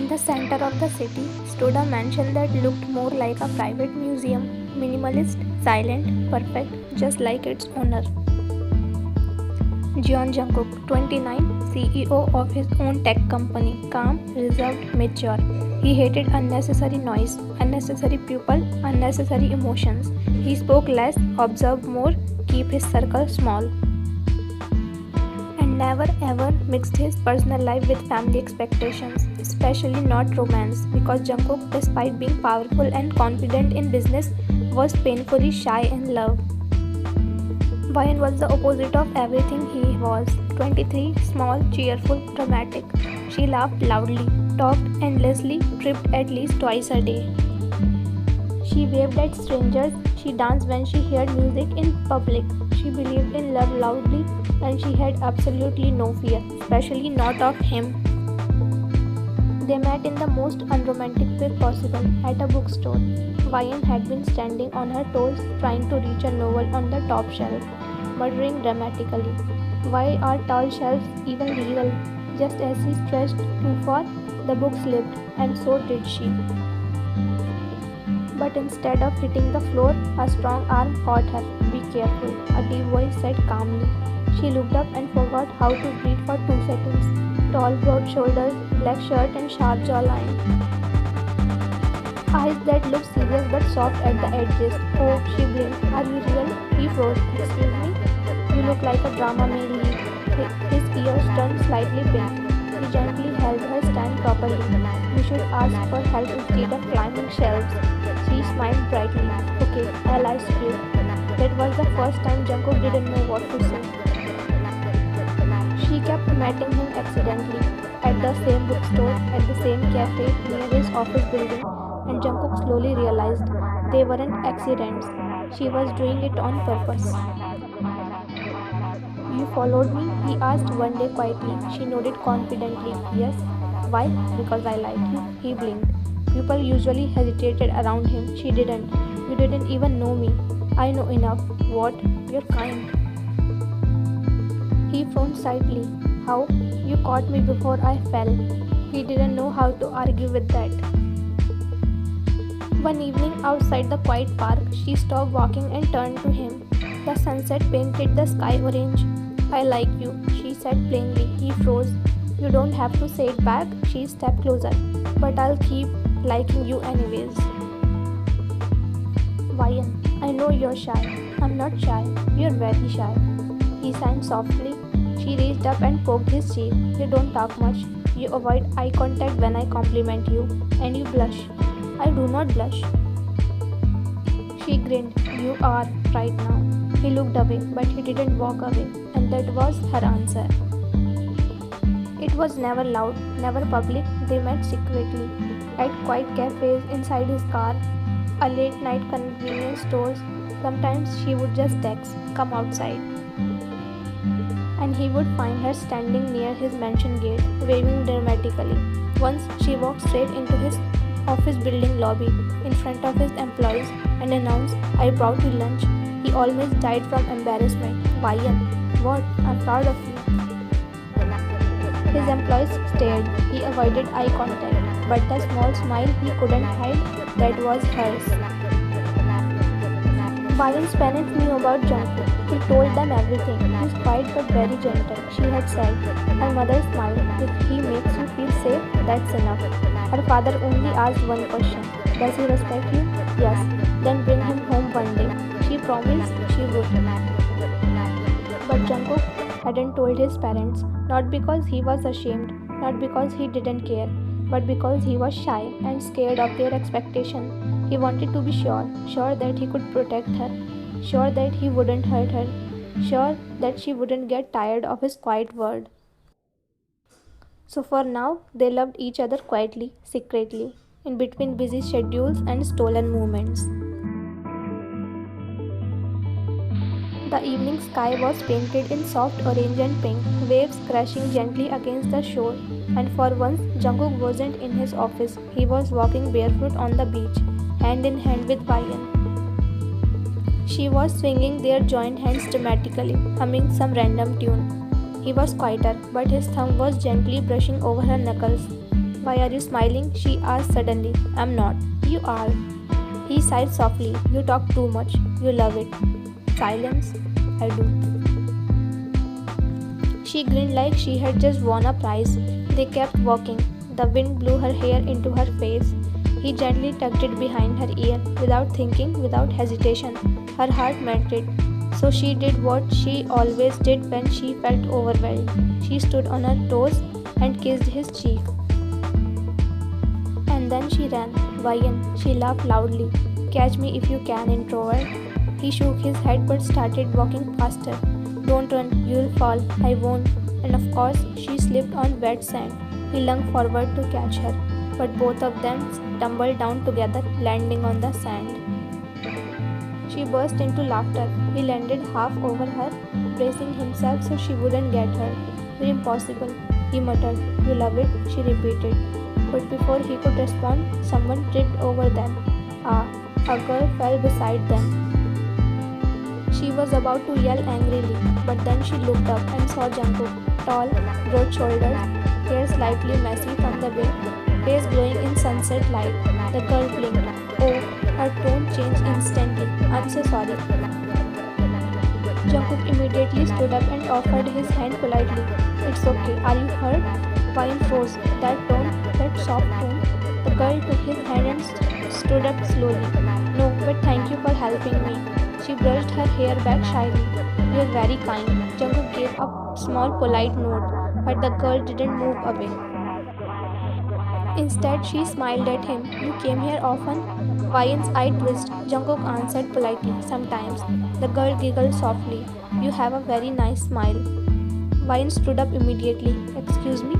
In the center of the city stood a mansion that looked more like a private museum, minimalist, silent, perfect, just like its owner. Jeon Jungkook, 29, CEO of his own tech company, calm, reserved, mature. He hated unnecessary noise, unnecessary people, unnecessary emotions. He spoke less, observed more, keep his circle small. And never ever mixed his personal life with family expectations, especially not romance, because Jungkook, despite being powerful and confident in business, was painfully shy in love. Ryan was the opposite of everything he was. 23, small, cheerful, dramatic. She laughed loudly, talked endlessly, tripped at least twice a day. She waved at strangers, she danced when she heard music in public. She believed in love loudly and she had absolutely no fear, especially not of him. They met in the most unromantic way possible, at a bookstore. Ryan had been standing on her toes trying to reach a novel on the top shelf, muttering dramatically, "Why are tall shelves even legal?" Just as he stretched too far, the book slipped, and so did she. But instead of hitting the floor, a strong arm caught her. "Be careful," a deep voice said calmly. She looked up and forgot how to breathe for 2 seconds. Tall, broad shoulders, black shirt, and sharp jawline. Eyes that looked serious but soft at the edges. "Oh," she blinked. "Are you real?" He froze. "Excuse me? You look like a drama may lead." His ears turned slightly pink. He gently helped her stand properly. "You should ask for help instead of climbing shelves." She smiled brightly. "Okay, I'll ask you." That was the first time Jungkook didn't know what to say. She kept meeting him accidentally, at the same bookstore, at the same cafe near his office building, and Jungkook slowly realized they weren't accidents. She was doing it on purpose. "You followed me?" he asked one day quietly. She nodded confidently. "Yes." "Why?" "Because I like you." He blinked. People usually hesitated around him. She didn't. "You didn't even know me." "I know enough." "What?" "You're kind." He frowned slightly. "How?" "You caught me before I fell." He didn't know how to argue with that. One evening outside the quiet park, she stopped walking and turned to him. The sunset painted the sky orange. "I like you," she said plainly. He froze. "You don't have to say it back." She stepped closer. "But I'll keep liking you anyways." "Ryan, I know you're shy." "I'm not shy. You're very shy." He sighed softly. She reached up and poked his cheek. "You don't talk much. You avoid eye contact when I compliment you. And you blush." "I do not blush." She grinned. "You are, right now." He looked away, but he didn't walk away, and that was her answer. It was never loud, never public. They met secretly, at quiet cafes, inside his car, a late night convenience stores. Sometimes she would just text, "Come outside." And he would find her standing near his mansion gate, waving dramatically. Once she walked straight into his office building lobby, in front of his employees, and announced, "I brought you lunch." He almost died from embarrassment. "Ryan." "What?" "I'm proud of you." His employees stared. He avoided eye contact, but the small smile he couldn't hide, that was hers. Ryan's parents knew about Jungkook. He told them everything. He's quiet but very gentle, she had said. Her mother smiled. "If he makes you feel safe, that's enough." Her father only asked one question. "Does he respect you?" "Yes." "Then bring him home one day." She promised she would. But Jungkook hadn't told his parents, not because he was ashamed, not because he didn't care, but because he was shy and scared of their expectation. He wanted to be sure, sure that he could protect her, sure that he wouldn't hurt her, sure that she wouldn't get tired of his quiet word. So for now, they loved each other quietly, secretly, in between busy schedules and stolen moments. The evening sky was painted in soft orange and pink, waves crashing gently against the shore, and for once Jungkook wasn't in his office. He was walking barefoot on the beach, hand in hand with Ryan. She was swinging their joined hands dramatically, humming some random tune. He was quieter, but his thumb was gently brushing over her knuckles. Why are you smiling? She asked suddenly. I'm not. You are. He sighed softly. You talk too much. You love it. Silence. I do. She grinned like she had just won a prize. They kept walking. The wind blew her hair into her face. He gently tucked it behind her ear, without thinking, without hesitation. Her heart melted. So she did what she always did when she felt overwhelmed. She stood on her toes and kissed his cheek. And then she ran. Vian, she laughed loudly. Catch me if you can, introvert. He shook his head but started walking faster. Don't run, you'll fall. I won't. And of course, she slipped on wet sand. He lunged forward to catch her, but both of them tumbled down together, landing on the sand. She burst into laughter. He landed half over her, bracing himself so she wouldn't get hurt. You're impossible, he muttered. You love it, she repeated. But before he could respond, someone tripped over them. Ah, a girl fell beside them. She was about to yell angrily, but then she looked up and saw Jungkook, tall, broad shoulders, hair slightly messy from the way, face glowing in sunset light. The girl blinked. Oh, her tone changed instantly. I'm so sorry. Jungkook immediately stood up and offered his hand politely. It's okay. Are you hurt? Vine froze. That tone, that soft tone. The girl took his hand and stood up slowly. No, but thank you for helping me. She brushed her hair back shyly. You're very kind. Jungkook gave a small polite nod, but the girl didn't move away. Instead, she smiled at him. You came here often? Vian's eye twisted. Jungkook answered politely. Sometimes. The girl giggled softly. You have a very nice smile. Vian stood up immediately. Excuse me?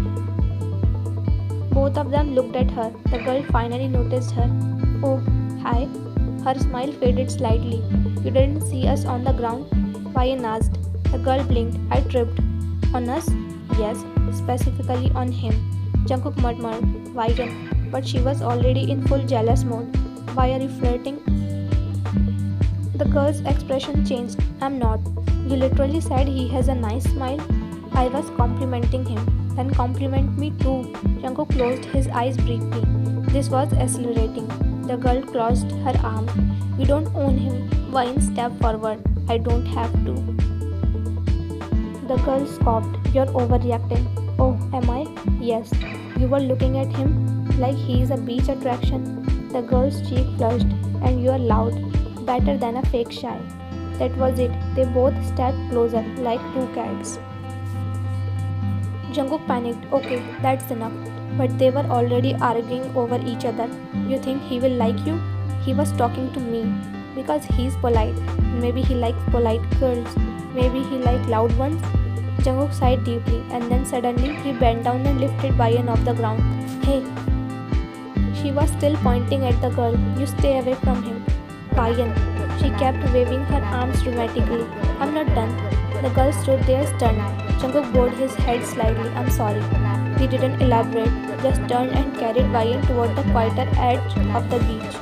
Both of them looked at her. The girl finally noticed her. Oh, hi. Her smile faded slightly. You didn't see us on the ground? Vian asked. The girl blinked. I tripped. On us? Yes, specifically on him. Jungkook murmured. Vian. But she was already in full jealous mode. Why are you flirting? The girl's expression changed. I'm not. You literally said he has a nice smile. I was complimenting him. Then compliment me too. Jungkook closed his eyes briefly. This was exhilarating. The girl crossed her arms. You don't own him. Vian stepped forward. I don't have to. The girl scoffed. You're overreacting. Oh, am I? Yes. You were looking at him like he is a beach attraction. The girl's cheek flushed. And you're loud. Better than a fake shy. That was it. They both stepped closer like two cats. Jungkook panicked. Okay, that's enough. But they were already arguing over each other. You think he will like you? He was talking to me. Because he's polite. Maybe he likes polite girls. Maybe he likes loud ones. Jungkook sighed deeply and then suddenly he bent down and lifted Vian off the ground. Hey! She was still pointing at the girl. You stay away from him. Vian. She kept waving her arms dramatically. I'm not done. The girl stood there stunned. Jungkook bowed his head slightly. I'm sorry. He didn't elaborate, just turned and carried Vian toward the quieter edge of the beach.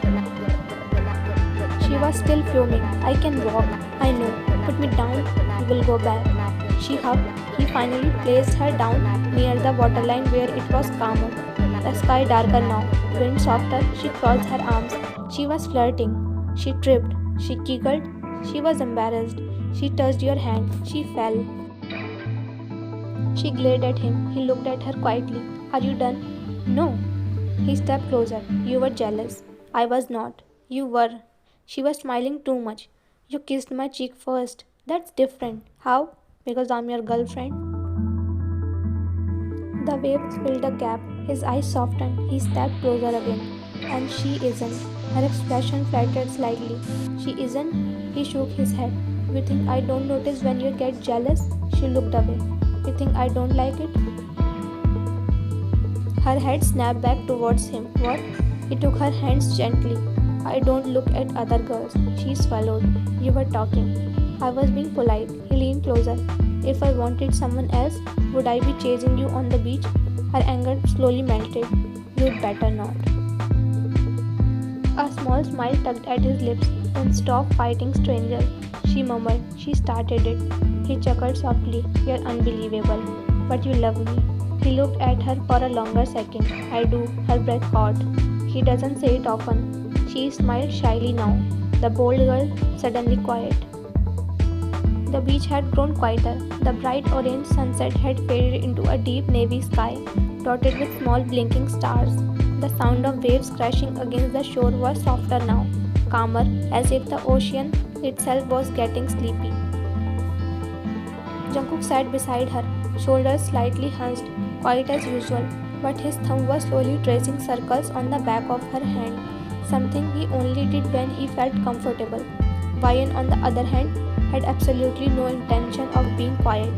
She was still fuming. I can walk. I know. Put me down. You will go back. She huffed. He finally placed her down near the waterline where it was calmer. The sky darker now. Wind softer. She crossed her arms. She was flirting. She tripped. She giggled. She was embarrassed. She touched your hand. She fell. She glared at him. He looked at her quietly. Are you done? No. He stepped closer. You were jealous. I was not. You were. She was smiling too much. You kissed my cheek first. That's different. How? Because I'm your girlfriend? The waves filled the gap. His eyes softened. He stepped closer again. And she isn't. Her expression flattered slightly. She isn't? He shook his head. You think I don't notice when you get jealous? She looked away. You think I don't like it? Her head snapped back towards him. What? He took her hands gently. I don't look at other girls. She swallowed. You were talking. I was being polite. He leaned closer. If I wanted someone else, would I be chasing you on the beach? Her anger slowly melted. You'd better not. A small smile tugged at his lips. Then stop fighting strangers. She murmured. She started it. He chuckled softly. You're unbelievable. But you love me. He looked at her for a longer second. I do, her breath caught. He doesn't say it often. She smiled shyly now. The bold girl suddenly quiet. The beach had grown quieter. The bright orange sunset had faded into a deep navy sky, dotted with small blinking stars. The sound of waves crashing against the shore was softer now, calmer, as if the ocean itself was getting sleepy. Jungkook sat beside her, shoulders slightly hunched, quite as usual, but his thumb was slowly tracing circles on the back of her hand, something he only did when he felt comfortable. Vian, on the other hand, had absolutely no intention of being quiet.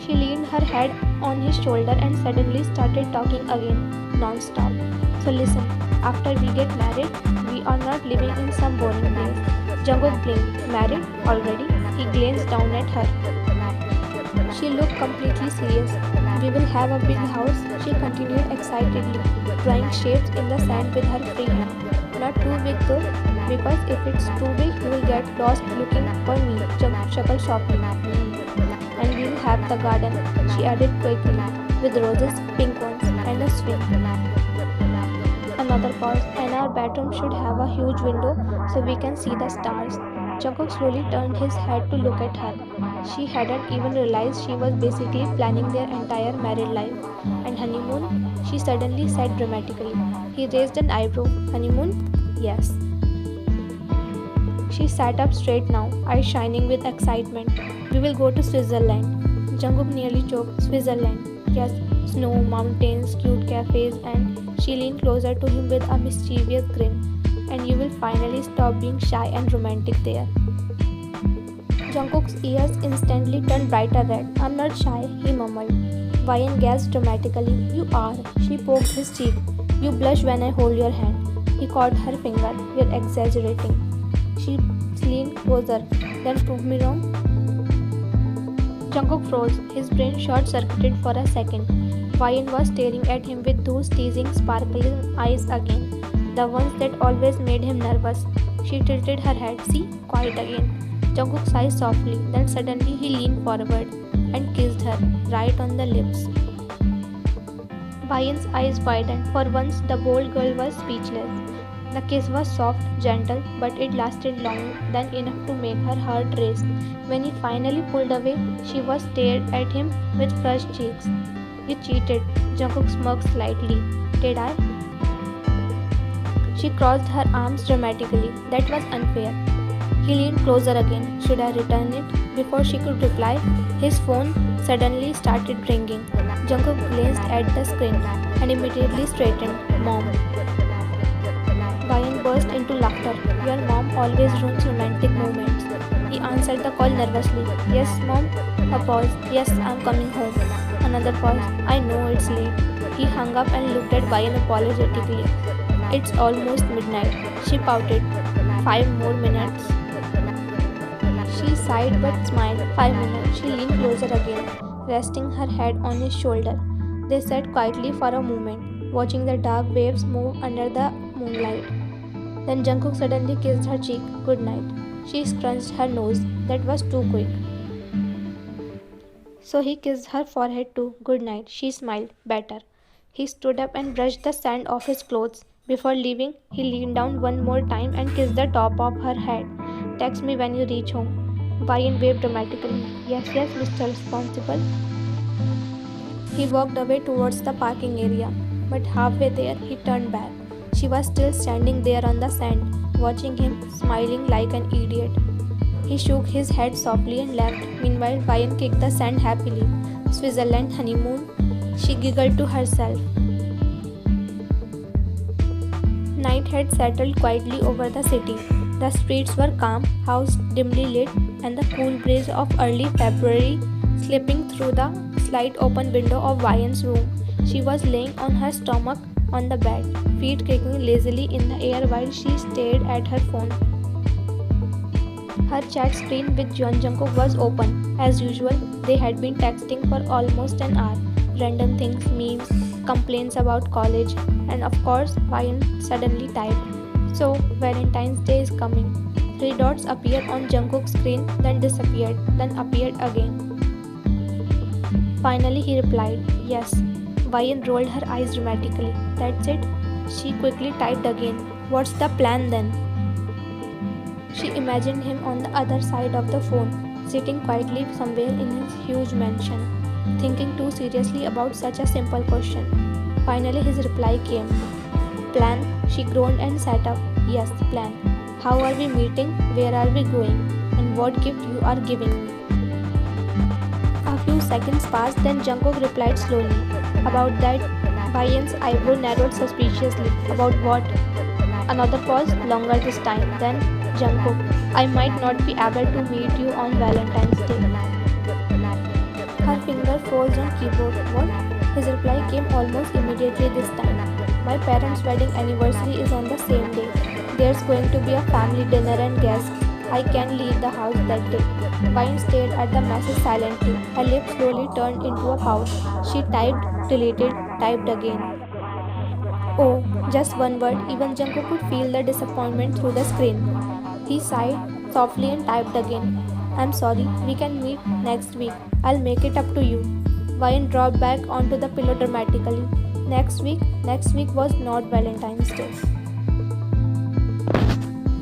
She leaned her head on his shoulder and suddenly started talking again, non-stop. So listen, after we get married, we are not living in some boring place. Jungkook blinked. Married? Already? He glanced down at her. She looked completely serious. We will have a big house, she continued excitedly, drawing shapes in the sand with her free hand. Not too big though, because if it's too big, you will get lost looking for me, Jungkook chuckled softly. And we will have the garden, she added quickly, with roses, pink ones, and a swing. Another pause, and our bedroom should have a huge window so we can see the stars. Jungkook slowly turned his head to look at her. She hadn't even realized she was basically planning their entire married life. And honeymoon? She suddenly said dramatically. He raised an eyebrow. Honeymoon? Yes. She sat up straight now, eyes shining with excitement. We will go to Switzerland. Jungkook nearly choked. Switzerland. Yes, snow, mountains, cute cafes, and she leaned closer to him with a mischievous grin. And you will finally stop being shy and romantic there. Jungkook's ears instantly turned brighter red. I'm not shy, he mumbled. Vian gasped dramatically. You are. She poked his cheek. You blush when I hold your hand. He caught her finger. You're exaggerating. She leaned closer. Then prove me wrong. Jungkook froze. His brain short-circuited for a second. Vian was staring at him with those teasing, sparkling eyes again. The ones that always made him nervous. She tilted her head. See? Quiet again. Jungkook sighed softly. Then suddenly he leaned forward and kissed her, right on the lips. Vian's eyes widened. For once, the bold girl was speechless. The kiss was soft, gentle, but it lasted long than enough to make her heart race. When he finally pulled away, she was stared at him with flushed cheeks. You cheated. Jungkook smirked slightly. Did I? She crossed her arms dramatically. That was unfair. He leaned closer again. Should I return it? Before she could reply, his phone suddenly started ringing. Jungkook glanced at the screen and immediately straightened. Mom. Vian burst into laughter. Your mom always ruins romantic moments. He answered the call nervously. Yes, Mom? A pause. Yes, I'm coming home. Another pause. I know it's late. He hung up and looked at Vian apologetically. It's almost midnight. She pouted. 5 more minutes. She sighed but smiled. 5 minutes. She leaned closer again, resting her head on his shoulder. They sat quietly for a moment, watching the dark waves move under the moonlight. Then Jungkook suddenly kissed her cheek. Good night. She scrunched her nose. That was too quick. So he kissed her forehead too. Good night. She smiled. Better. He stood up and brushed the sand off his clothes. Before leaving, he leaned down one more time and kissed the top of her head. Text me when you reach home. Vian waved dramatically. Yes, yes, Mr. Responsible. He walked away towards the parking area, but halfway there he turned back. She was still standing there on the sand, watching him, smiling like an idiot. He shook his head softly and left. Meanwhile, Vian kicked the sand happily. Switzerland honeymoon? She giggled to herself. Night had settled quietly over the city. The streets were calm, house dimly lit, and the cool breeze of early February slipping through the slight open window of Vian's room. She was laying on her stomach on the bed, feet kicking lazily in the air while she stared at her phone. Her chat screen with Jeon Jungkook was open. As usual, they had been texting for almost an hour. Random things, memes, complaints about college, and of course, Vian suddenly typed, So, Valentine's Day is coming. 3 dots appeared on Jungkook's screen, then disappeared, then appeared again. Finally, he replied, yes. Vian rolled her eyes dramatically. That's it? She quickly typed again. What's the plan then? She imagined him on the other side of the phone, sitting quietly somewhere in his huge mansion, thinking too seriously about such a simple question. Finally, his reply came. Plan? She groaned and sat up. Yes, plan. How are we meeting? Where are we going? And what gift you are giving me? A few seconds passed, then Jungkook replied slowly. About that, Vian's eyebrow narrowed suspiciously. About what? Another pause, longer this time. Then, Jungkook, I might not be able to meet you on Valentine's Day. Her finger froze on keyboard. What? His reply came almost immediately this time. My parents' wedding anniversary is on the same day. There's going to be a family dinner and guests. I can't leave the house that day. Vine stared at the message silently. Her lips slowly turned into a pout. She typed, deleted, typed again. Oh, just one word. Even Jungkook could feel the disappointment through the screen. He sighed softly and typed again. I'm sorry, we can meet next week. I'll make it up to you. Vine dropped back onto the pillow dramatically. Next week was not Valentine's Day.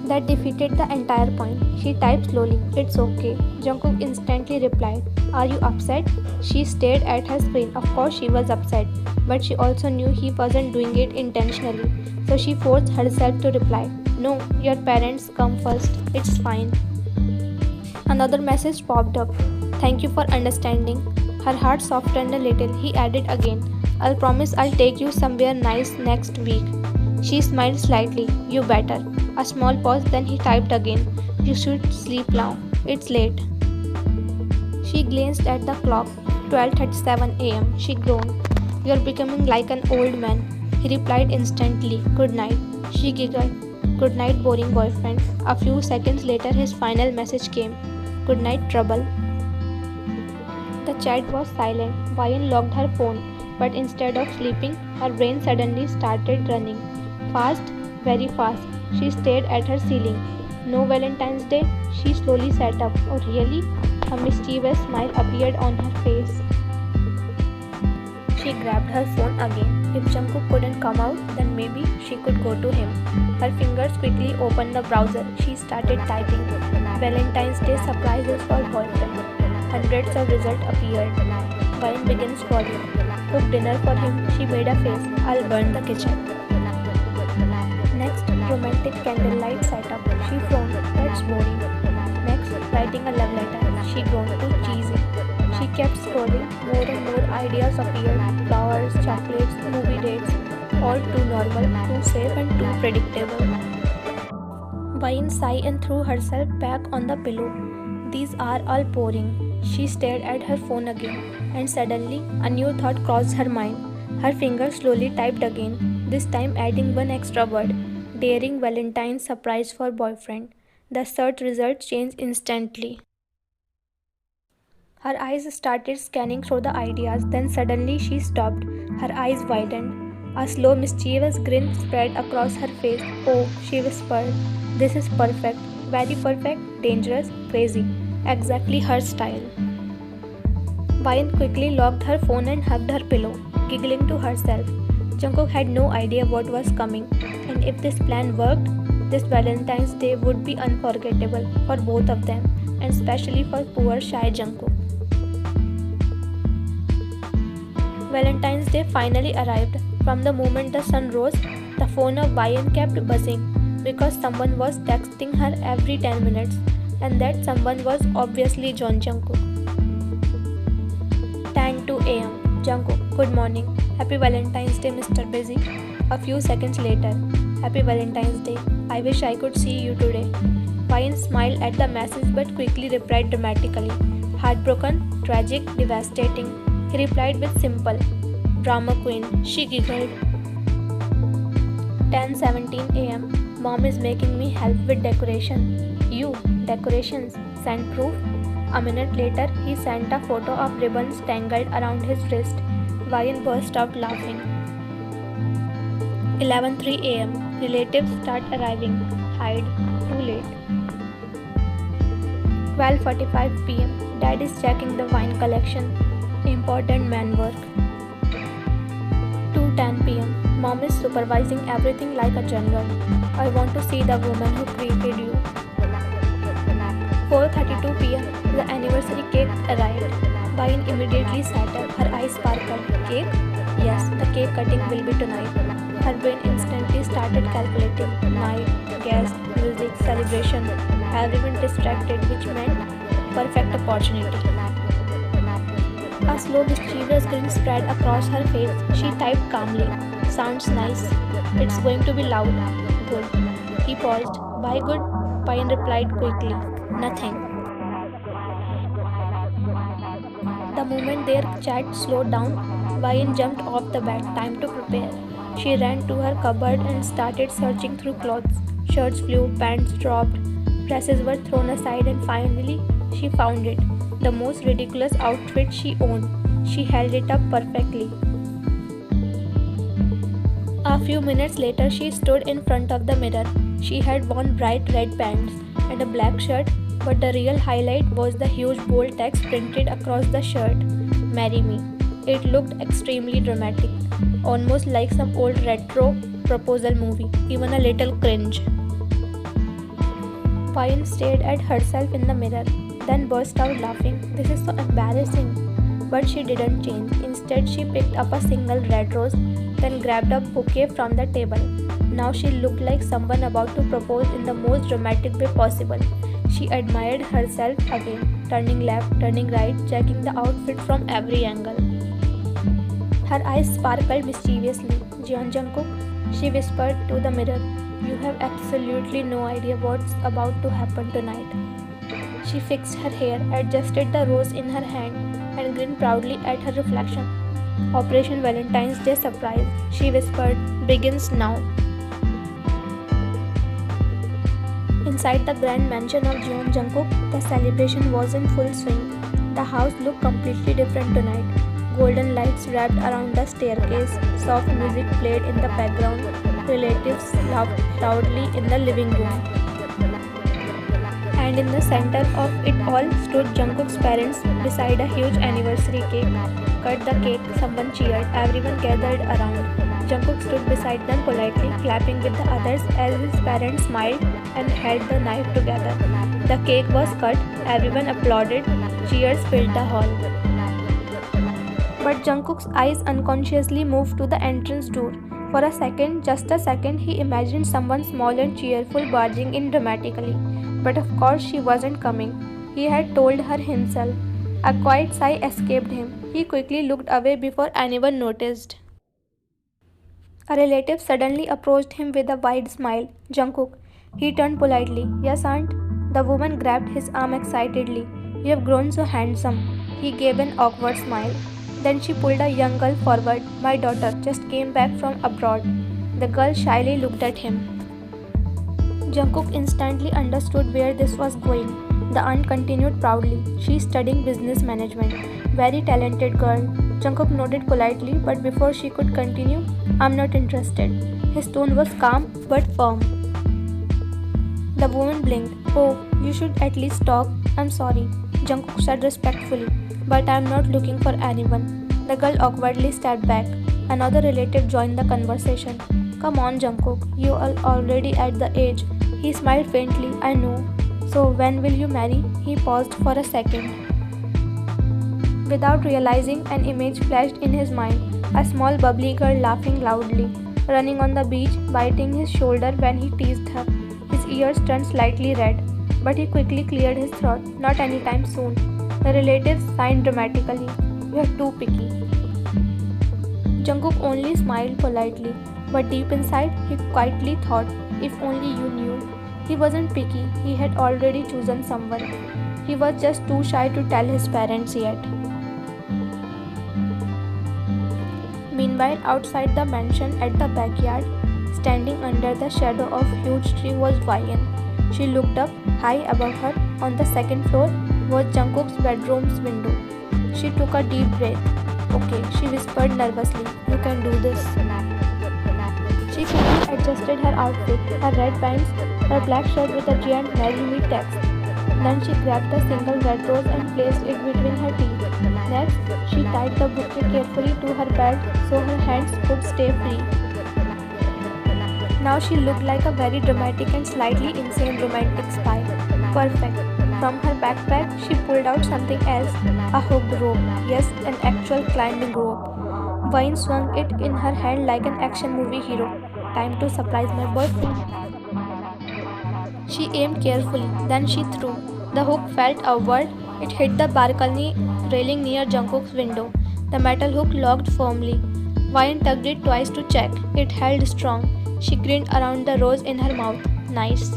That defeated the entire point. She typed slowly, it's okay. Jungkook instantly replied, are you upset? She stared at her screen. Of course she was upset, but she also knew he wasn't doing it intentionally. So she forced herself to reply, no, your parents come first. It's fine. Another message popped up. Thank you for understanding. Her heart softened a little. He added again, I'll promise I'll take you somewhere nice next week. She smiled slightly. You better. A small pause, then he typed again. You should sleep now. It's late. She glanced at the clock. 12:37 a.m. She groaned. You're becoming like an old man. He replied instantly. Good night. She giggled. Good night, boring boyfriend. A few seconds later, his final message came. Good night, trouble. The chat was silent. Vian locked her phone, but instead of sleeping, her brain suddenly started running. Fast, very fast. She stared at her ceiling. No Valentine's Day? She slowly sat up. Oh really? A mischievous smile appeared on her face. She grabbed her phone again. If Jungkook couldn't come out, then maybe she could go to him. Her fingers quickly opened the browser. She started typing. Valentine's Day surprises for boyfriend. Hundreds of results appeared. Vine began scrolling. Cook dinner for him. She made a face. I'll burn the kitchen. Next, romantic candlelight setup. She frowned. That's boring. Next, writing a love letter. She groaned. Too cheesy. She kept scrolling. More and more ideas appeared. Flowers, chocolates, movie dates. All too normal, too safe and too predictable. Vine sighed and threw herself back on the pillow. These are all boring. She stared at her phone again. And suddenly, a new thought crossed her mind. Her fingers slowly typed again. This time adding one extra word. Daring Valentine's surprise for boyfriend. The search results changed instantly. Her eyes started scanning through the ideas, then suddenly she stopped. Her eyes widened. A slow mischievous grin spread across her face. Oh, she whispered. This is perfect. Very perfect, dangerous, crazy. Exactly her style. Vine quickly locked her phone and hugged her pillow, giggling to herself. Jungkook had no idea what was coming, and if this plan worked, this Valentine's Day would be unforgettable for both of them, and especially for poor shy Jungkook. Valentine's Day finally arrived. From the moment the sun rose, the phone of Vian kept buzzing because someone was texting her every 10 minutes, and that someone was obviously Jeon Jungkook. 10:02 a.m. Jungkook, good morning. Happy Valentine's Day, Mr. Busy. A few seconds later, Happy Valentine's Day. I wish I could see you today. Vian smiled at the message but quickly replied dramatically. Heartbroken, tragic, devastating. He replied with simple. Drama queen. She giggled. 10:17 a.m. Mom is making me help with decoration. You, decorations. Send proof. A minute later, he sent a photo of ribbons tangled around his wrist. Vian burst out laughing. 11:03 a.m. Relatives start arriving. Hide. Too late. 12:45 p.m. Dad is checking the wine collection. Important man work. 2:10 p.m. Mom is supervising everything like a general. I want to see the woman who created you. 4:32 p.m. The anniversary cake arrived. Bain immediately sat up. Her eyes sparkled. Cake? Yes, the cake cutting will be tonight. Her brain instantly started calculating. Night, guests, music, celebration. Everyone distracted, which meant perfect opportunity. A slow, mischievous grin spread across her face. She typed calmly. Sounds nice. It's going to be loud. Good. He paused. Why good? Pine replied quickly. Nothing. The moment their chat slowed down, Pine jumped off the bed. Time to prepare. She ran to her cupboard and started searching through clothes. Shirts flew, pants dropped, dresses were thrown aside, and finally she found it. The most ridiculous outfit she owned. She held it up perfectly. A few minutes later, she stood in front of the mirror. She had worn bright red pants and a black shirt, but the real highlight was the huge bold text printed across the shirt. Marry me. It looked extremely dramatic, almost like some old retro proposal movie, even a little cringe. Pine stared at herself in the mirror, then burst out laughing. This is so embarrassing. But she didn't change. Instead, she picked up a single red rose, then grabbed a bouquet from the table. Now she looked like someone about to propose in the most dramatic way possible. She admired herself again, turning left, turning right, checking the outfit from every angle. Her eyes sparkled mischievously. Jeon Jungkook, she whispered to the mirror, you have absolutely no idea what's about to happen tonight. She fixed her hair, adjusted the rose in her hand, and grinned proudly at her reflection. Operation Valentine's Day surprise, she whispered, begins now. Inside the grand mansion of Jeon Jungkook, the celebration was in full swing. The house looked completely different tonight. Golden lights wrapped around the staircase, soft music played in the background, relatives laughed loudly in the living room. And in the center of it all stood Jungkook's parents beside a huge anniversary cake. Cut the cake, someone cheered, everyone gathered around. Jungkook stood beside them politely, clapping with the others as his parents smiled and held the knife together. The cake was cut, everyone applauded, cheers filled the hall. But Jungkook's eyes unconsciously moved to the entrance door. For a second, just a second, he imagined someone small and cheerful barging in dramatically. But of course she wasn't coming. He had told her himself. A quiet sigh escaped him. He quickly looked away before anyone noticed. A relative suddenly approached him with a wide smile. Jungkook. He turned politely. Yes, aunt? The woman grabbed his arm excitedly. You have grown so handsome. He gave an awkward smile. Then she pulled a young girl forward. My daughter just came back from abroad. The girl shyly looked at him. Jungkook instantly understood where this was going. The aunt continued proudly. She's studying business management. Very talented girl. Jungkook nodded politely, but before she could continue, I'm not interested. His tone was calm but firm. The woman blinked. Oh, you should at least talk. I'm sorry, Jungkook said respectfully, but I'm not looking for anyone. The girl awkwardly stepped back. Another relative joined the conversation. Come on, Jungkook, you are already at the age. He smiled faintly. I know. So when will you marry? He paused for a second. Without realizing, an image flashed in his mind. A small bubbly girl laughing loudly, running on the beach, biting his shoulder when he teased her. His ears turned slightly red, but he quickly cleared his throat. Not anytime soon. The relatives sighed dramatically. You are too picky. Jungkook only smiled politely, but deep inside, he quietly thought, if only you knew. He wasn't picky, he had already chosen someone. He was just too shy to tell his parents yet. Meanwhile, outside the mansion at the backyard, standing under the shadow of a huge tree was Vian. She looked up. High above her, on the second floor, was Jungkook's bedroom's window. She took a deep breath. Okay, she whispered nervously. You can do this. She quickly adjusted her outfit, her red pants, her black shirt with a giant "Marry Me" text. Then she grabbed the single red rose and placed it between her teeth. Next, she tied the bouquet carefully to her belt so her hands could stay free. Now she looked like a very dramatic and slightly insane romantic spy. Perfect. From her backpack, she pulled out something else, a hooked rope. Yes, an actual climbing rope. Vine swung it in her hand like an action movie hero. Time to surprise my boyfriend. She aimed carefully, then she threw. The hook fell outward. It hit the balcony railing near Jungkook's window. The metal hook locked firmly. Vine tugged it twice to check. It held strong. She grinned around the rose in her mouth. Nice.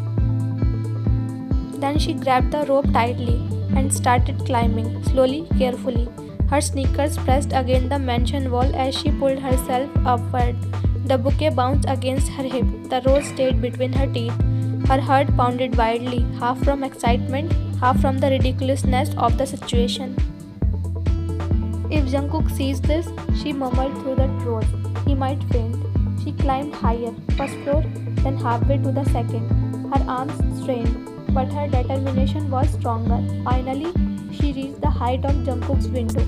Then she grabbed the rope tightly and started climbing, slowly, carefully. Her sneakers pressed against the mansion wall as she pulled herself upward. The bouquet bounced against her hip. The rose stayed between her teeth. Her heart pounded wildly, half from excitement, half from the ridiculousness of the situation. If Jungkook sees this, she murmured through the rose, he might faint. She climbed higher, first floor, then halfway to the second. Her arms strained, but her determination was stronger. Finally, she reached the height of Jungkook's window.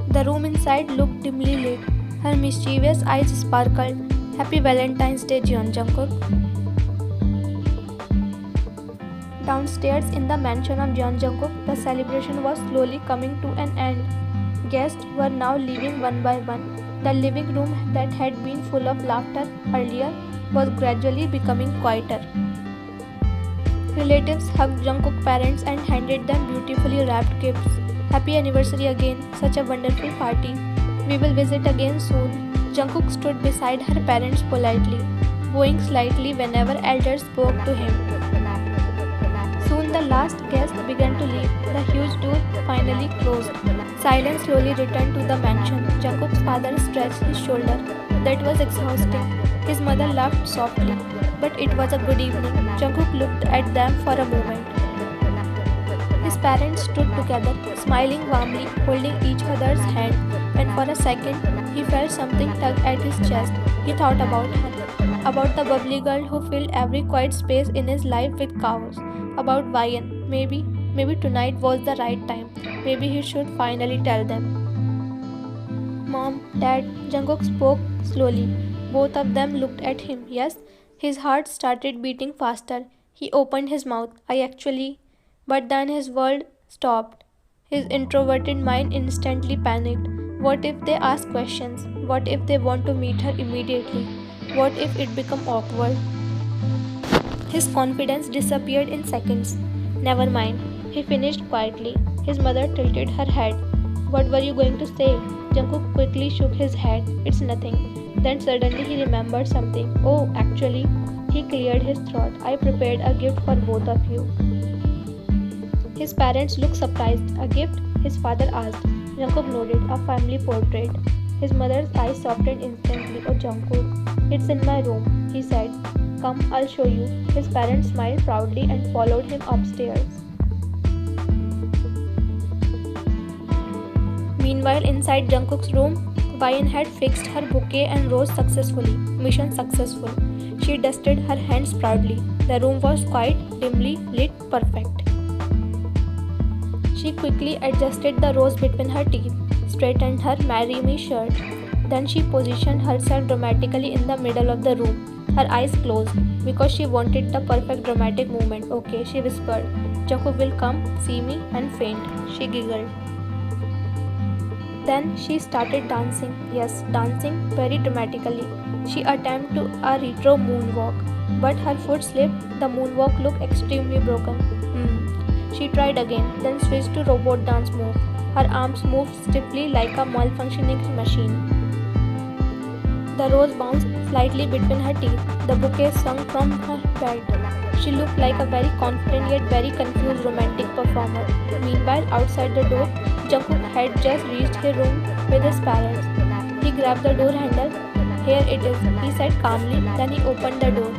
The room inside looked dimly lit. Her mischievous eyes sparkled. Happy Valentine's Day, Jeon Jungkook. Downstairs in the mansion of Jeon Jungkook, the celebration was slowly coming to an end. Guests were now leaving one by one. The living room that had been full of laughter earlier was gradually becoming quieter. Relatives hugged Jungkook's parents and handed them beautifully wrapped gifts. Happy anniversary again, such a wonderful party. We will visit again soon. Jungkook stood beside her parents politely, bowing slightly whenever elders spoke to him. Soon the last guest began to leave. The huge door finally closed. Silence slowly returned to the mansion. Jungkook's father stretched his shoulder. That was exhausting. His mother laughed softly. But it was a good evening. Jungkook looked at them for a moment. His parents stood together, smiling warmly, holding each other's hand, and for a second, he felt something tug at his chest. He thought about her, about the bubbly girl who filled every quiet space in his life with chaos, about Vian. Maybe tonight was the right time. Maybe he should finally tell them. Mom, Dad, Jungkook spoke slowly. Both of them looked at him. Yes, his heart started beating faster. He opened his mouth. But then his world stopped. His introverted mind instantly panicked. What if they ask questions? What if they want to meet her immediately? What if it become awkward? His confidence disappeared in seconds. Never mind, he finished quietly. His mother tilted her head. What were you going to say? Jungkook quickly shook his head. It's nothing. Then suddenly he remembered something. Oh, actually, he cleared his throat. I prepared a gift for both of you. His parents looked surprised. A gift? His father asked. Jungkook nodded. A family portrait. His mother's eyes softened instantly. Oh, Jungkook. It's in my room, he said. Come, I'll show you. His parents smiled proudly and followed him upstairs. Meanwhile, inside Jungkook's room, Vian had fixed her bouquet and rose successfully. Mission successful. She dusted her hands proudly. The room was quiet, dimly lit, perfect. She quickly adjusted the rose between her teeth, straightened her "Marry Me" shirt. Then she positioned herself dramatically in the middle of the room, her eyes closed, because she wanted the perfect dramatic moment. Okay, she whispered. Jungkook will come, see me, and faint. She giggled. Then she started dancing. Yes, dancing very dramatically. She attempted a retro moonwalk, but her foot slipped. The moonwalk looked extremely broken. She tried again, then switched to robot dance move. Her arms moved stiffly like a malfunctioning machine. The rose bounced slightly between her teeth. The bouquet swung from her belt. She looked like a very confident yet very confused romantic performer. Meanwhile, outside the door, Jungkook had just reached his room with his parents. He grabbed the door handle. Here it is, he said calmly, then he opened the door.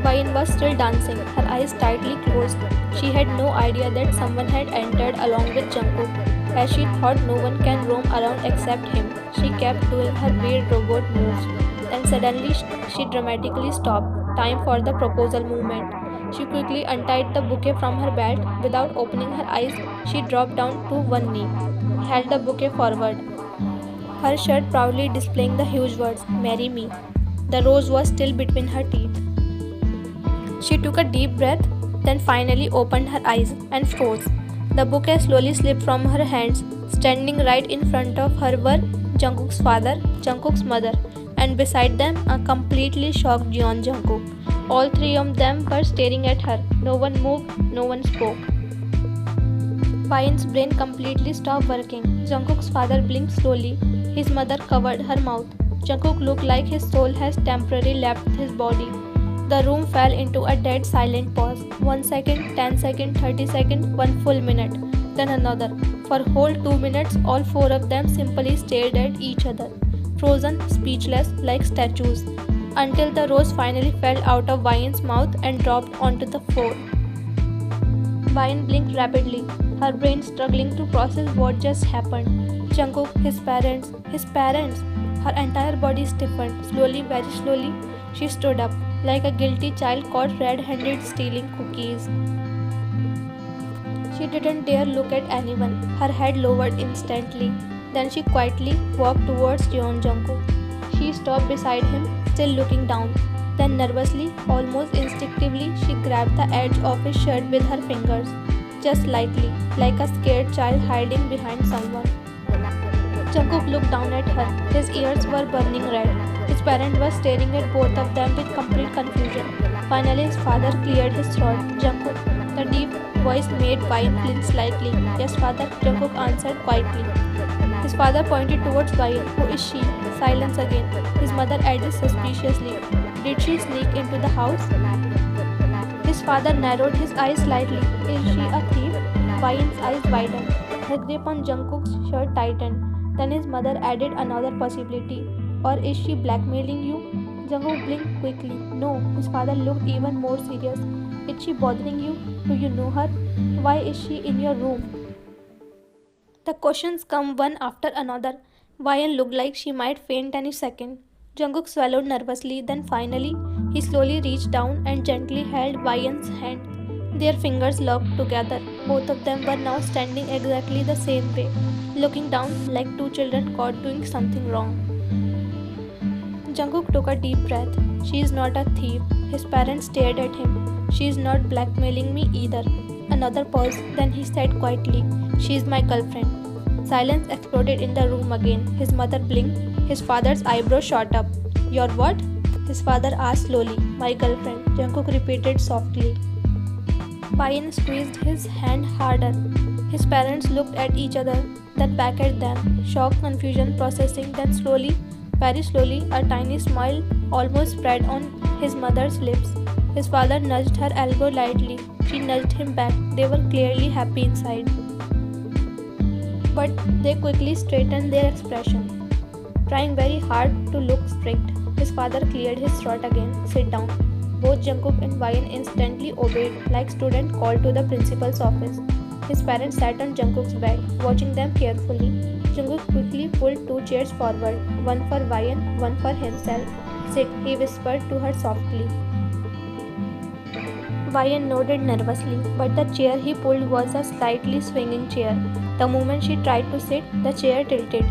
Vian was still dancing, her eyes tightly closed. She had no idea that someone had entered along with Jungkook. As she thought no one can roam around except him, she kept doing her weird robot moves. Then suddenly she dramatically stopped. Time for the proposal movement. She quickly untied the bouquet from her belt. Without opening her eyes, she dropped down to one knee, held the bouquet forward, her shirt proudly displaying the huge words, "Marry me." The rose was still between her teeth. She took a deep breath, then finally opened her eyes and froze. The bouquet slowly slipped from her hands. Standing right in front of her were Jungkook's father, Jungkook's mother, and beside them a completely shocked Jeon Jungkook. All three of them were staring at her. No one moved, no one spoke. Wyan's brain completely stopped working. Jungkook's father blinked slowly. His mother covered her mouth. Jungkook looked like his soul has temporarily left his body. The room fell into a dead silent pause. 1 second, 10 seconds, 30 seconds, one full minute, then another. For whole 2 minutes, all four of them simply stared at each other, frozen, speechless, like statues, until the rose finally fell out of Wyan's mouth and dropped onto the floor. Wyan blinked rapidly, her brain struggling to process what just happened. Jungkook, his parents, his parents. Her entire body stiffened. Slowly, very slowly, she stood up, like a guilty child caught red-handed stealing cookies. She didn't dare look at anyone, her head lowered instantly. Then she quietly walked towards Jeon Jungkook. She stopped beside him, still looking down. Then nervously, almost instinctively, she grabbed the edge of his shirt with her fingers, just lightly, like a scared child hiding behind someone. Jungkook looked down at her. His ears were burning red. His parent was staring at both of them with complete confusion. Finally, his father cleared his throat. "Jungkook." The deep voice made Wyan flinch slightly. "Yes, father," Jungkook answered quietly. His father pointed towards Wyan. "Who is she?" Silence again. His mother added suspiciously, "Did she sneak into the house?" His father narrowed his eyes slightly. "Is she a thief?" Wyan's eyes widened. Her grip on Jungkook's shirt tightened. Then his mother added another possibility. "Or is she blackmailing you?" Jungkook blinked quickly. "No." His father looked even more serious. "Is she bothering you? Do you know her? Why is she in your room?" The questions come one after another. Wyan looked like she might faint any second. Jungkook swallowed nervously. Then finally, he slowly reached down and gently held Wyan's hand. Their fingers locked together. Both of them were now standing exactly the same way, looking down like two children caught doing something wrong. Jungkook took a deep breath. "She is not a thief." His parents stared at him. "She is not blackmailing me either." Another pause, then he said quietly, "She is my girlfriend." Silence exploded in the room again. His mother blinked. His father's eyebrows shot up. "Your what?" his father asked slowly. "My girlfriend," Jungkook repeated softly. Wyan squeezed his hand harder. His parents looked at each other, then back at them, shock, confusion, processing, then slowly, very slowly, a tiny smile almost spread on his mother's lips. His father nudged her elbow lightly. She nudged him back. They were clearly happy inside. But they quickly straightened their expression, trying very hard to look strict. His father cleared his throat again. "Sit down." Both Jungkook and Wyan instantly obeyed, like students called to the principal's office. His parents sat on Jungkook's bed, watching them carefully. Jungkook quickly pulled 2 chairs forward, one for Wyan, one for himself. "Sit," he whispered to her softly. Wyan nodded nervously, but the chair he pulled was a slightly swinging chair. The moment she tried to sit, the chair tilted.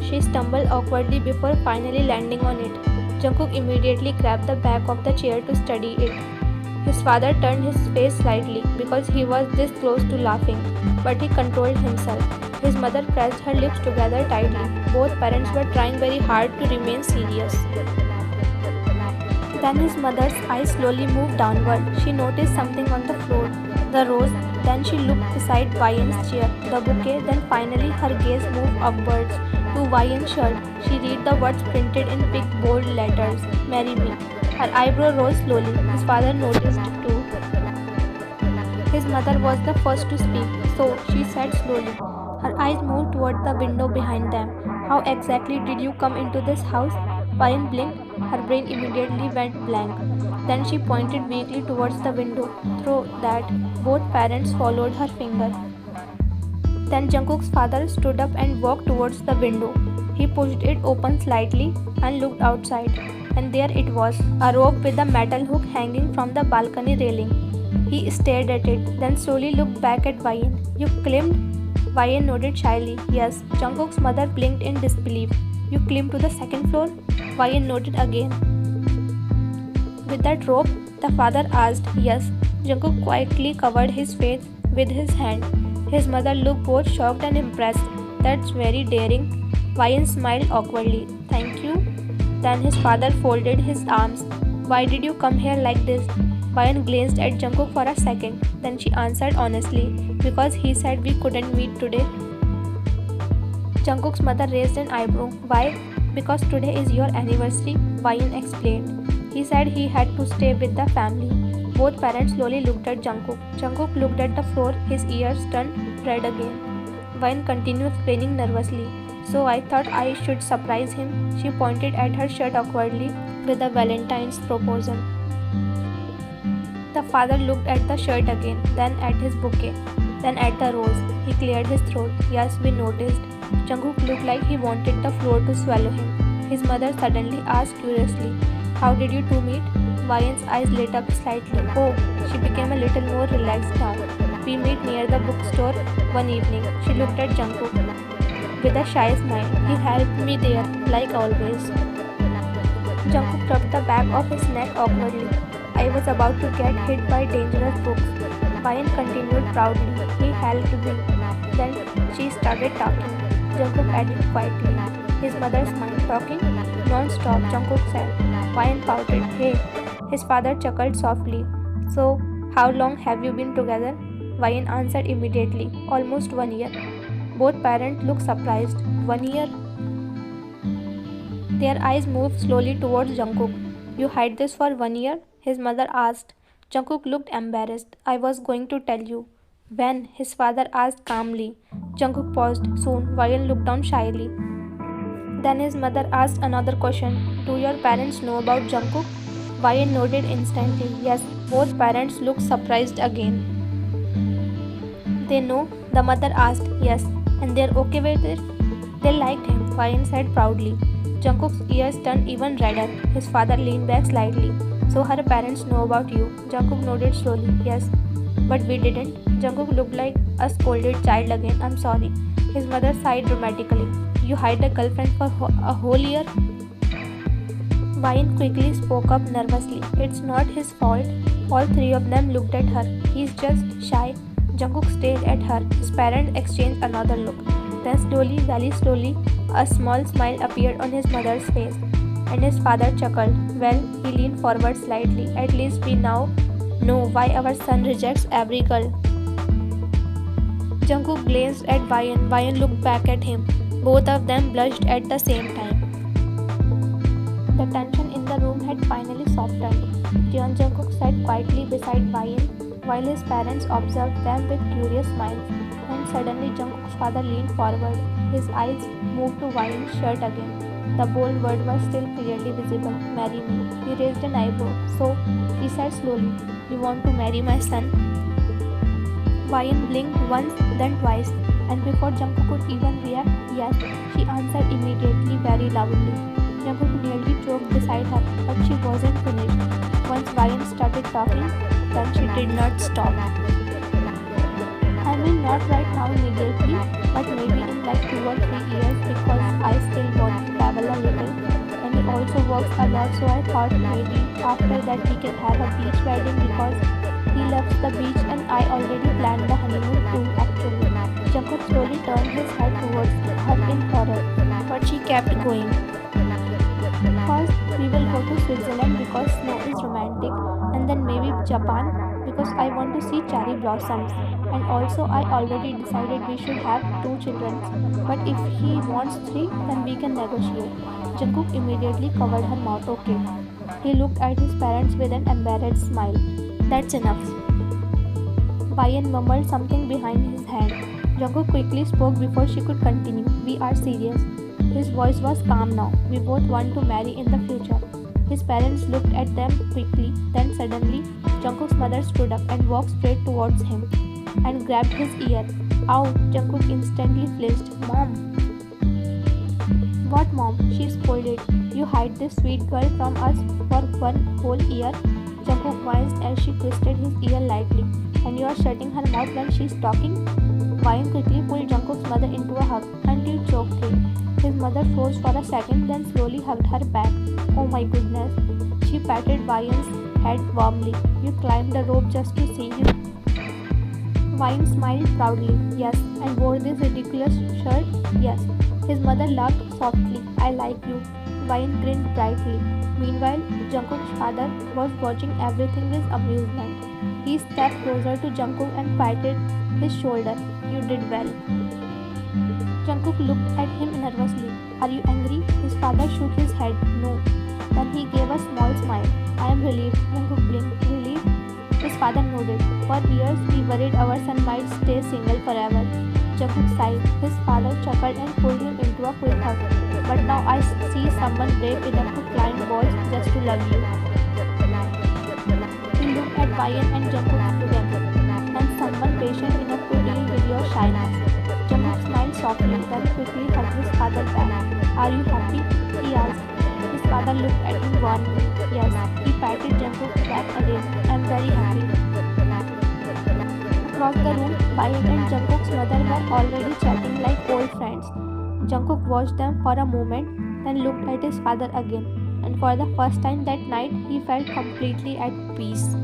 She stumbled awkwardly before finally landing on it. Jungkook immediately grabbed the back of the chair to steady it. His father turned his face slightly because he was this close to laughing, but he controlled himself. His mother pressed her lips together tightly. Both parents were trying very hard to remain serious. Then his mother's eyes slowly moved downward. She noticed something on the floor, the rose. Then she looked beside Wyan's chair, the bouquet. Then finally her gaze moved upwards to Wyan's shirt. She read the words printed in big bold letters, "Marry me." Her eyebrow rose slowly. His father noticed too. His mother was the first to speak. "So," she said slowly. Her eyes moved toward the window behind them. "How exactly did you come into this house?" Wyan blinked. Her brain immediately went blank. Then she pointed weakly towards the window. Through that, both parents followed her finger. Then Jungkook's father stood up and walked towards the window. He pushed it open slightly and looked outside. And there it was, a rope with a metal hook hanging from the balcony railing. He stared at it, then slowly looked back at Wyan. You climbed? Wyan nodded shyly. Yes. Jungkook's mother blinked in disbelief. You climbed to the second floor? Wyan nodded again. With that rope? The father asked. Yes. Jungkook quietly covered his face with his hand. His mother looked both shocked and impressed. That's very daring. Wyan smiled awkwardly. Thank you. Then his father folded his arms. Why did you come here like this? Wyan glanced at Jungkook for a second. Then she answered honestly, because he said we couldn't meet today. Jungkook's mother raised an eyebrow. Why? Because today is your anniversary, Wyan explained. He said he had to stay with the family. Both parents slowly looked at Jungkook. Jungkook looked at the floor, his ears turned red again. Wyan continued explaining nervously. So I thought I should surprise him. She pointed at her shirt awkwardly with a Valentine's proposal. The father looked at the shirt again, then at his bouquet, then at the rose. He cleared his throat. Yes, we noticed. Jungkook looked like he wanted the floor to swallow him. His mother suddenly asked curiously, How did you two meet? Wyan's eyes lit up slightly. Oh, she became a little more relaxed now. We met near the bookstore one evening. She looked at Jungkook with a shy smile. He helped me there, like always. Jungkook rubbed the back of his neck awkwardly. I was about to get hit by dangerous books. Wyan continued proudly. He helped me. Then she started talking. Jungkook added quietly. His mother smiled. Talking? Non-stop, Jungkook said. Wyan pouted. Hey. His father chuckled softly. So, how long have you been together? Wyan answered immediately. Almost 1 year. Both parents looked surprised. 1 year? Their eyes moved slowly towards Jungkook. You hide this for 1 year? His mother asked. Jungkook looked embarrassed. I was going to tell you. When? His father asked calmly. Jungkook paused. Soon. Wyan looked down shyly. Then his mother asked another question. Do your parents know about Jungkook? Wyan nodded instantly. Yes. Both parents looked surprised again. They know? The mother asked. Yes. And they're okay with it? They liked him, Wyan said proudly. Jungkook's ears turned even redder. His father leaned back slightly. So her parents know about you. Jungkook nodded slowly. Yes. But we didn't. Jungkook looked like a scolded child again. I'm sorry. His mother sighed dramatically. You hide a girlfriend for a whole year? Wyan quickly spoke up nervously. It's not his fault. All three of them looked at her. He's just shy. Jungkook stared at her. His parents exchanged another look. Then slowly, very slowly, a small smile appeared on his mother's face. And his father chuckled. Well, he leaned forward slightly. At least we now know why our son rejects every girl. Jungkook glanced at Wyan. Wyan looked back at him. Both of them blushed at the same time. The tension in the room had finally softened. Jeon Jungkook sat quietly beside Wyan while his parents observed them with curious smiles. And suddenly Jungkook's father leaned forward. His eyes moved to Wyan's shirt again. The bold word was still clearly visible. Marry me. He raised an eyebrow. So, he said slowly, you want to marry my son? Wyan blinked once, then twice. And before Jungkook could even react, yes, she answered immediately very loudly. Jungkook nearly choked beside her, but she wasn't finished. Once Wyan started talking, then she did not stop. I mean, not right now immediately, but maybe in like 2 or 3 years because I still want to travel a little. And he also works a lot, so I thought maybe after that we can have a beach wedding because he loves the beach and I already planned the honeymoon too actually. Jungkook slowly turned his head towards her in horror, but she kept going. First, we will go to Switzerland because snow is romantic, and then maybe Japan because I want to see cherry blossoms. And also, I already decided we should have 2 children. But if he wants 3, then we can negotiate. Jungkook immediately covered her mouth. Okay. He looked at his parents with an embarrassed smile. That's enough. Wyan mumbled something behind his hand. Jungkook quickly spoke before she could continue. We are serious. His voice was calm now. We both want to marry in the future. His parents looked at them quickly. Then suddenly, Jungkook's mother stood up and walked straight towards him and grabbed his ear. Ow! Jungkook instantly flinched. Mom! What mom? She scolded. You hide this sweet girl from us for 1 whole year? Jungkook whines as she twisted his ear lightly. And you are shutting her mouth when she's talking? Wine quickly pulled Jungkook's mother into a hug until it choked him. His mother froze for a second, then slowly hugged her back. Oh my goodness. She patted Wyan's head warmly. You climbed the rope just to see him? Wyan smiled proudly. Yes. And wore this ridiculous shirt? Yes. His mother laughed softly. I like you. Wyan grinned brightly. Meanwhile, Jungkook's father was watching everything with amusement. He stepped closer to Jungkook and patted his shoulder. You did well. Jungkook looked at him nervously. Are you angry? His father shook his head. No. Then he gave a small smile. I am relieved. Jungkook blinked. Relieved? His father nodded. For years we worried our son might stay single forever. Jungkook sighed. His father chuckled and pulled him into a quick hug. But now I see someone brave enough to climb walls just to love you. He looked at Wyan and Jungkook together. And someone patient enough to deal with your shyness. Jungkook smiled softly, then quickly hugged his father back. Are you happy? He asked. His father looked at him warmly. Yes. He patted Jungkook's back again. I'm very happy. Across the room, Wyan and Jungkook's mother were already chatting like old friends. Jungkook watched them for a moment, then looked at his father again. And for the first time that night, he felt completely at peace.